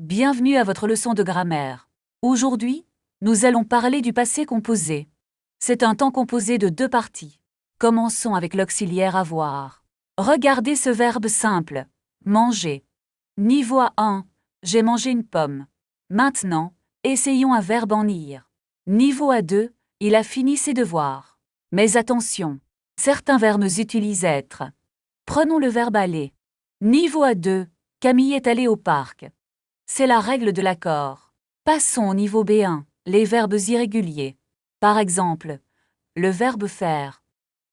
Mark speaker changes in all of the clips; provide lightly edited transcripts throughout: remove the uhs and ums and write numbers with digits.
Speaker 1: Bienvenue à votre leçon de grammaire. Aujourd'hui, nous allons parler du passé composé. C'est un temps composé de deux parties. Commençons avec l'auxiliaire avoir. Regardez ce verbe simple. Manger. Niveau A1, j'ai mangé une pomme. Maintenant, essayons un verbe en ir. Niveau A2, il a fini ses devoirs. Mais attention, certains verbes utilisent être. Prenons le verbe aller. Niveau A2, Camille est allée au parc. C'est la règle de l'accord. Passons au niveau B1, les verbes irréguliers. Par exemple, le verbe faire.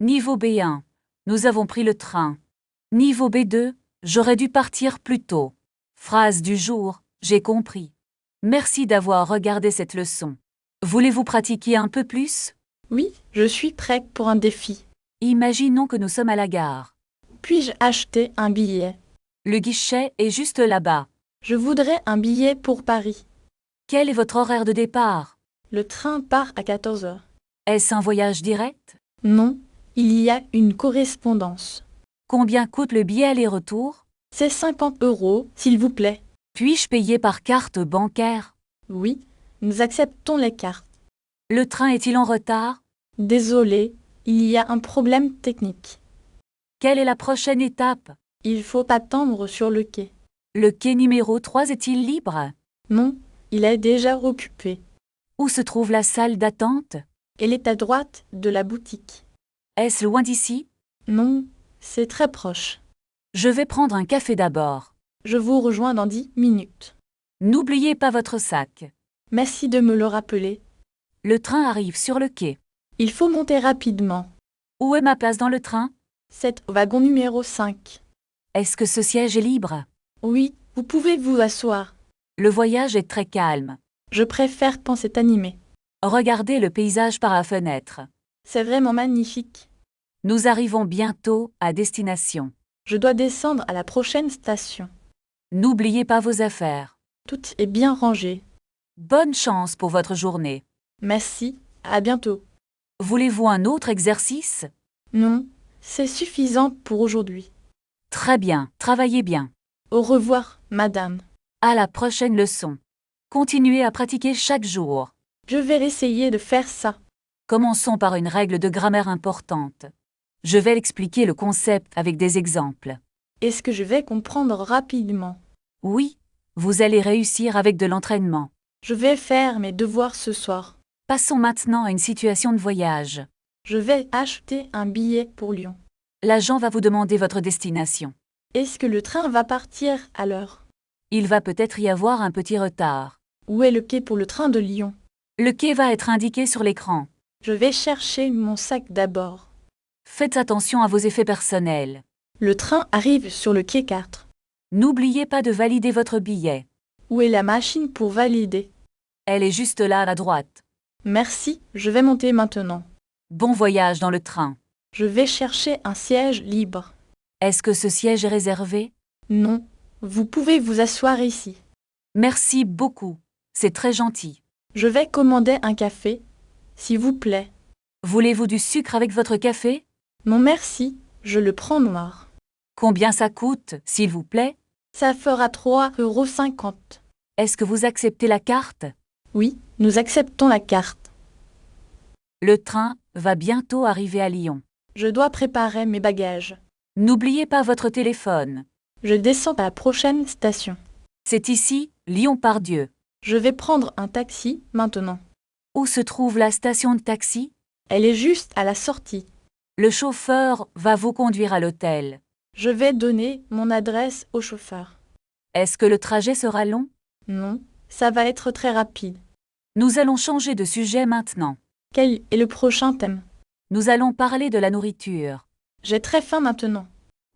Speaker 1: Niveau B1, nous avons pris le train. Niveau B2, j'aurais dû partir plus tôt. Phrase du jour, j'ai compris. Merci d'avoir regardé cette leçon. Voulez-vous pratiquer un peu plus?
Speaker 2: Oui, je suis prêt pour un défi.
Speaker 1: Imaginons que nous sommes à la gare.
Speaker 2: Puis-je acheter un billet?
Speaker 1: Le guichet est juste là-bas.
Speaker 2: Je voudrais un billet pour Paris.
Speaker 1: Quel est votre horaire de départ?
Speaker 2: Le train part à 14 heures.
Speaker 1: Est-ce un voyage direct?
Speaker 2: Non, il y a une correspondance.
Speaker 1: Combien coûte le billet aller-retour?
Speaker 2: C'est 50 €, s'il vous plaît.
Speaker 1: Puis-je payer par carte bancaire?
Speaker 2: Oui, nous acceptons les cartes.
Speaker 1: Le train est-il en retard?
Speaker 2: Désolé, il y a un problème technique.
Speaker 1: Quelle est la prochaine étape?
Speaker 2: Il faut attendre sur le quai.
Speaker 1: Le quai numéro 3 est-il libre?
Speaker 2: Non, il est déjà occupé.
Speaker 1: Où se trouve la salle d'attente?
Speaker 2: Elle est à droite de la boutique.
Speaker 1: Est-ce loin d'ici?
Speaker 2: Non, c'est très proche.
Speaker 1: Je vais prendre un café d'abord.
Speaker 2: Je vous rejoins dans 10 minutes.
Speaker 1: N'oubliez pas votre sac.
Speaker 2: Merci de me le rappeler.
Speaker 1: Le train arrive sur le quai.
Speaker 2: Il faut monter rapidement.
Speaker 1: Où est ma place dans le train?
Speaker 2: C'est au wagon numéro 5.
Speaker 1: Est-ce que ce siège est libre?
Speaker 2: Oui, vous pouvez vous asseoir.
Speaker 1: Le voyage est très calme.
Speaker 2: Je préfère quand c'est animé.
Speaker 1: Regardez le paysage par la fenêtre.
Speaker 2: C'est vraiment magnifique.
Speaker 1: Nous arrivons bientôt à destination.
Speaker 2: Je dois descendre à la prochaine station.
Speaker 1: N'oubliez pas vos affaires.
Speaker 2: Tout est bien rangé.
Speaker 1: Bonne chance pour votre journée.
Speaker 2: Merci, à bientôt.
Speaker 1: Voulez-vous un autre exercice?
Speaker 2: Non, c'est suffisant pour aujourd'hui.
Speaker 1: Très bien, travaillez bien.
Speaker 2: Au revoir, madame.
Speaker 1: À la prochaine leçon. Continuez à pratiquer chaque jour.
Speaker 2: Je vais essayer de faire ça.
Speaker 1: Commençons par une règle de grammaire importante. Je vais expliquer le concept avec des exemples.
Speaker 2: Est-ce que je vais comprendre rapidement?
Speaker 1: Oui, vous allez réussir avec de l'entraînement.
Speaker 2: Je vais faire mes devoirs ce soir.
Speaker 1: Passons maintenant à une situation de voyage.
Speaker 2: Je vais acheter un billet pour Lyon.
Speaker 1: L'agent va vous demander votre destination.
Speaker 2: Est-ce que le train va partir à l'heure?
Speaker 1: Il va peut-être y avoir un petit retard.
Speaker 2: Où est le quai pour le train de Lyon?
Speaker 1: Le quai va être indiqué sur l'écran.
Speaker 2: Je vais chercher mon sac d'abord.
Speaker 1: Faites attention à vos effets personnels.
Speaker 2: Le train arrive sur le quai 4.
Speaker 1: N'oubliez pas de valider votre billet.
Speaker 2: Où est la machine pour valider?
Speaker 1: Elle est juste là à droite.
Speaker 2: Merci, je vais monter maintenant.
Speaker 1: Bon voyage dans le train.
Speaker 2: Je vais chercher un siège libre.
Speaker 1: Est-ce que ce siège est réservé?
Speaker 2: Non, vous pouvez vous asseoir ici.
Speaker 1: Merci beaucoup. C'est très gentil.
Speaker 2: Je vais commander un café, s'il vous plaît.
Speaker 1: Voulez-vous du sucre avec votre café?
Speaker 2: Non merci, je le prends noir.
Speaker 1: Combien ça coûte, s'il vous plaît?
Speaker 2: Ça fera 3,50 €.
Speaker 1: Est-ce que vous acceptez la carte?
Speaker 2: Oui, nous acceptons la carte.
Speaker 1: Le train va bientôt arriver à Lyon.
Speaker 2: Je dois préparer mes bagages.
Speaker 1: N'oubliez pas votre téléphone.
Speaker 2: Je descends à la prochaine station.
Speaker 1: C'est ici, Lyon-Pardieu.
Speaker 2: Je vais prendre un taxi maintenant.
Speaker 1: Où se trouve la station de taxi?
Speaker 2: Elle est juste à la sortie.
Speaker 1: Le chauffeur va vous conduire à l'hôtel.
Speaker 2: Je vais donner mon adresse au chauffeur.
Speaker 1: Est-ce que le trajet sera long?
Speaker 2: Non, ça va être très rapide.
Speaker 1: Nous allons changer de sujet maintenant.
Speaker 2: Quel est le prochain thème?
Speaker 1: Nous allons parler de la nourriture.
Speaker 2: J'ai très faim maintenant.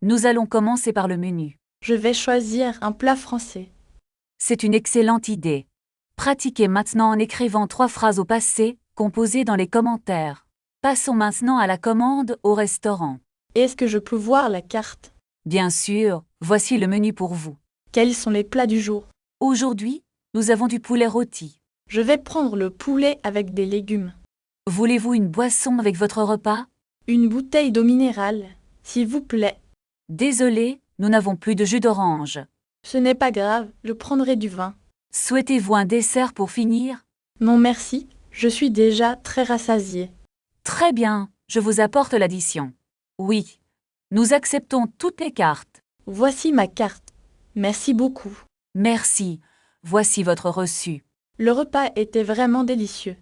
Speaker 1: Nous allons commencer par le menu.
Speaker 2: Je vais choisir un plat français.
Speaker 1: C'est une excellente idée. Pratiquez maintenant en écrivant 3 phrases au passé, composées dans les commentaires. Passons maintenant à la commande au restaurant.
Speaker 2: Est-ce que je peux voir la carte?
Speaker 1: Bien sûr, voici le menu pour vous.
Speaker 2: Quels sont les plats du jour?
Speaker 1: Aujourd'hui, nous avons du poulet rôti.
Speaker 2: Je vais prendre le poulet avec des légumes.
Speaker 1: Voulez-vous une boisson avec votre repas?
Speaker 2: Une bouteille d'eau minérale, s'il vous plaît.
Speaker 1: Désolé, nous n'avons plus de jus d'orange.
Speaker 2: Ce n'est pas grave, je prendrai du vin.
Speaker 1: Souhaitez-vous un dessert pour finir?
Speaker 2: Non merci, je suis déjà très rassasié.
Speaker 1: Très bien, je vous apporte l'addition. Oui, nous acceptons toutes les cartes.
Speaker 2: Voici ma carte. Merci beaucoup.
Speaker 1: Merci, voici votre reçu.
Speaker 2: Le repas était vraiment délicieux.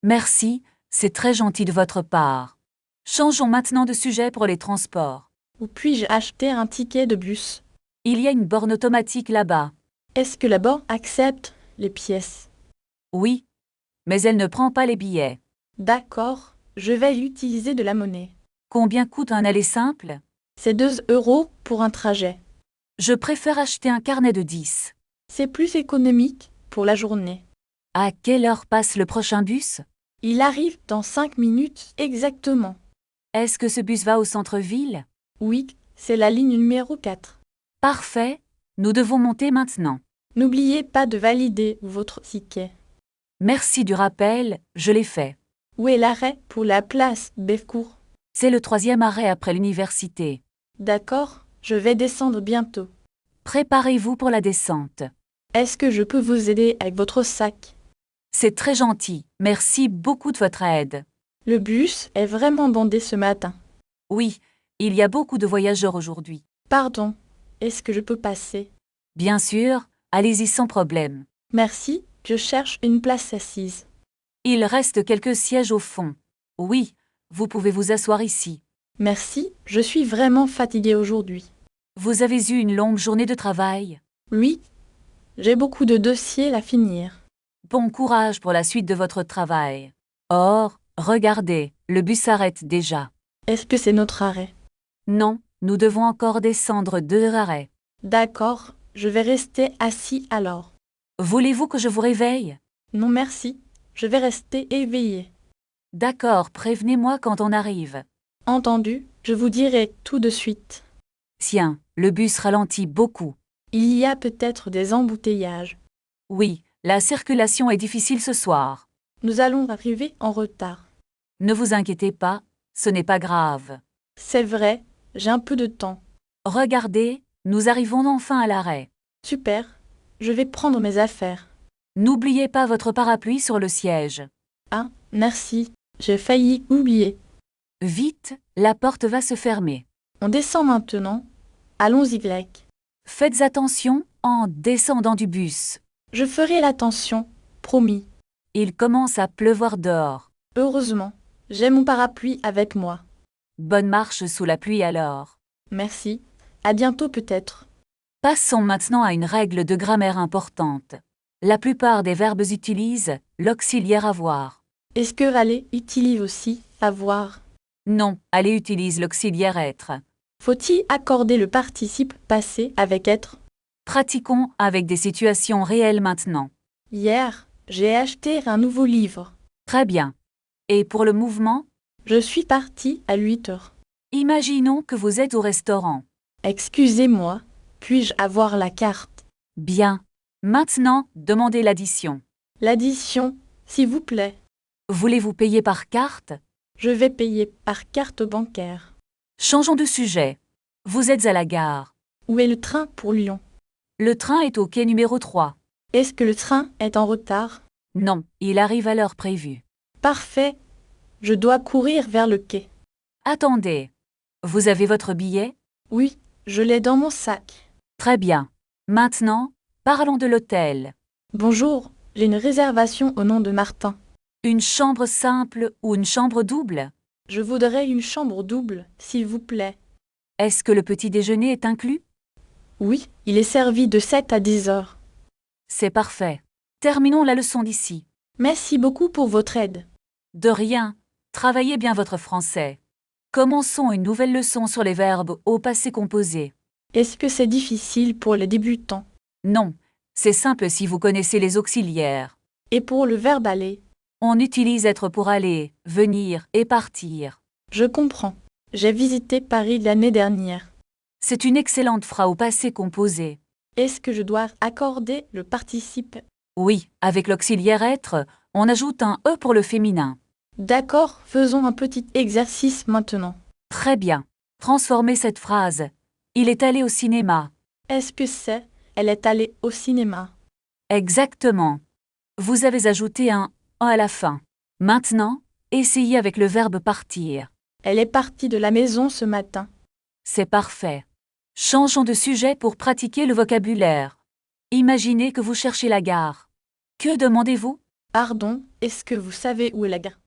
Speaker 1: Merci, c'est très gentil de votre part. Changeons maintenant de sujet pour les transports.
Speaker 2: Où puis-je acheter un ticket de bus?
Speaker 1: Il y a une borne automatique là-bas.
Speaker 2: Est-ce que la borne accepte les pièces?
Speaker 1: Oui, mais elle ne prend pas les billets.
Speaker 2: D'accord, je vais utiliser de la monnaie.
Speaker 1: Combien coûte un aller simple?
Speaker 2: C'est 2 € pour un trajet.
Speaker 1: Je préfère acheter un carnet de 10.
Speaker 2: C'est plus économique pour la journée.
Speaker 1: À quelle heure passe le prochain bus?
Speaker 2: Il arrive dans 5 minutes exactement.
Speaker 1: Est-ce que ce bus va au centre-ville?
Speaker 2: Oui, c'est la ligne numéro 4.
Speaker 1: Parfait, nous devons monter maintenant.
Speaker 2: N'oubliez pas de valider votre ticket.
Speaker 1: Merci du rappel, je l'ai fait.
Speaker 2: Où est l'arrêt pour la place Bécourt?
Speaker 1: C'est le 3e arrêt après l'université.
Speaker 2: D'accord, je vais descendre bientôt.
Speaker 1: Préparez-vous pour la descente.
Speaker 2: Est-ce que je peux vous aider avec votre sac?
Speaker 1: C'est très gentil, merci beaucoup de votre aide.
Speaker 2: Le bus est vraiment bondé ce matin.
Speaker 1: Oui, il y a beaucoup de voyageurs aujourd'hui.
Speaker 2: Pardon, est-ce que je peux passer?
Speaker 1: Bien sûr, allez-y sans problème.
Speaker 2: Merci, je cherche une place assise.
Speaker 1: Il reste quelques sièges au fond. Oui, vous pouvez vous asseoir ici.
Speaker 2: Merci, je suis vraiment fatiguée aujourd'hui.
Speaker 1: Vous avez eu une longue journée de travail.
Speaker 2: Oui, j'ai beaucoup de dossiers à finir.
Speaker 1: Bon courage pour la suite de votre travail. Or, regardez, le bus s'arrête déjà.
Speaker 2: Est-ce que c'est notre arrêt?
Speaker 1: Non, nous devons encore descendre 2 arrêts.
Speaker 2: D'accord, je vais rester assis alors.
Speaker 1: Voulez-vous que je vous réveille?
Speaker 2: Non merci, je vais rester éveillé.
Speaker 1: D'accord, prévenez-moi quand on arrive.
Speaker 2: Entendu, je vous dirai tout de suite.
Speaker 1: Tiens, le bus ralentit beaucoup.
Speaker 2: Il y a peut-être des embouteillages.
Speaker 1: Oui, la circulation est difficile ce soir.
Speaker 2: Nous allons arriver en retard.
Speaker 1: Ne vous inquiétez pas, ce n'est pas grave.
Speaker 2: C'est vrai, j'ai un peu de temps.
Speaker 1: Regardez, nous arrivons enfin à l'arrêt.
Speaker 2: Super, je vais prendre mes affaires.
Speaker 1: N'oubliez pas votre parapluie sur le siège.
Speaker 2: Ah, merci, j'ai failli oublier.
Speaker 1: Vite, la porte va se fermer.
Speaker 2: On descend maintenant. Allons-y, Greg.
Speaker 1: Faites attention en descendant du bus.
Speaker 2: Je ferai l'attention, promis.
Speaker 1: Il commence à pleuvoir dehors.
Speaker 2: Heureusement, j'ai mon parapluie avec moi.
Speaker 1: Bonne marche sous la pluie alors.
Speaker 2: Merci. À bientôt peut-être.
Speaker 1: Passons maintenant à une règle de grammaire importante. La plupart des verbes utilisent l'auxiliaire avoir.
Speaker 2: Est-ce que aller utilise aussi avoir?
Speaker 1: Non, aller utilise l'auxiliaire être.
Speaker 2: Faut-il accorder le participe passé avec être?
Speaker 1: Pratiquons avec des situations réelles maintenant.
Speaker 2: Hier, j'ai acheté un nouveau livre.
Speaker 1: Très bien. Et pour le mouvement,
Speaker 2: Je suis partie à 8 heures.
Speaker 1: imaginons que vous êtes au restaurant.
Speaker 2: Excusez-moi, puis-je avoir la carte?
Speaker 1: Bien. Maintenant, demandez l'addition.
Speaker 2: L'addition, s'il vous plaît.
Speaker 1: Voulez-vous payer par carte?
Speaker 2: Je vais payer par carte bancaire.
Speaker 1: Changeons de sujet. Vous êtes à la gare.
Speaker 2: Où est le train pour Lyon?
Speaker 1: Le train est au quai numéro 3.
Speaker 2: Est-ce que le train est en retard?
Speaker 1: Non, il arrive à l'heure prévue.
Speaker 2: Parfait. Je dois courir vers le quai.
Speaker 1: Attendez. Vous avez votre billet?
Speaker 2: Oui, je l'ai dans mon sac.
Speaker 1: Très bien. Maintenant, parlons de l'hôtel.
Speaker 2: Bonjour, j'ai une réservation au nom de Martin.
Speaker 1: Une chambre simple ou une chambre double?
Speaker 2: Je voudrais une chambre double, s'il vous plaît.
Speaker 1: Est-ce que le petit déjeuner est inclus?
Speaker 2: Oui, il est servi de 7 à 10 heures.
Speaker 1: C'est parfait. Terminons la leçon d'ici.
Speaker 2: Merci beaucoup pour votre aide.
Speaker 1: De rien. Travaillez bien votre français. Commençons une nouvelle leçon sur les verbes au passé composé.
Speaker 2: Est-ce que c'est difficile pour les débutants?
Speaker 1: Non, c'est simple si vous connaissez les auxiliaires.
Speaker 2: Et pour le verbe aller?
Speaker 1: On utilise être pour aller, venir et partir.
Speaker 2: Je comprends. J'ai visité Paris l'année dernière.
Speaker 1: C'est une excellente phrase au passé composé.
Speaker 2: Est-ce que je dois accorder le participe?
Speaker 1: Oui, avec l'auxiliaire être, on ajoute un E pour le féminin.
Speaker 2: D'accord, faisons un petit exercice maintenant.
Speaker 1: Très bien. Transformez cette phrase. Il est allé au cinéma.
Speaker 2: Est-ce que c'est elle est allée au cinéma?
Speaker 1: Exactement. Vous avez ajouté un « à la fin. Maintenant, essayez avec le verbe partir.
Speaker 2: Elle est partie de la maison ce matin.
Speaker 1: C'est parfait. Changeons de sujet pour pratiquer le vocabulaire. Imaginez que vous cherchez la gare. Que demandez-vous?
Speaker 2: Pardon, est-ce que vous savez où est la gare?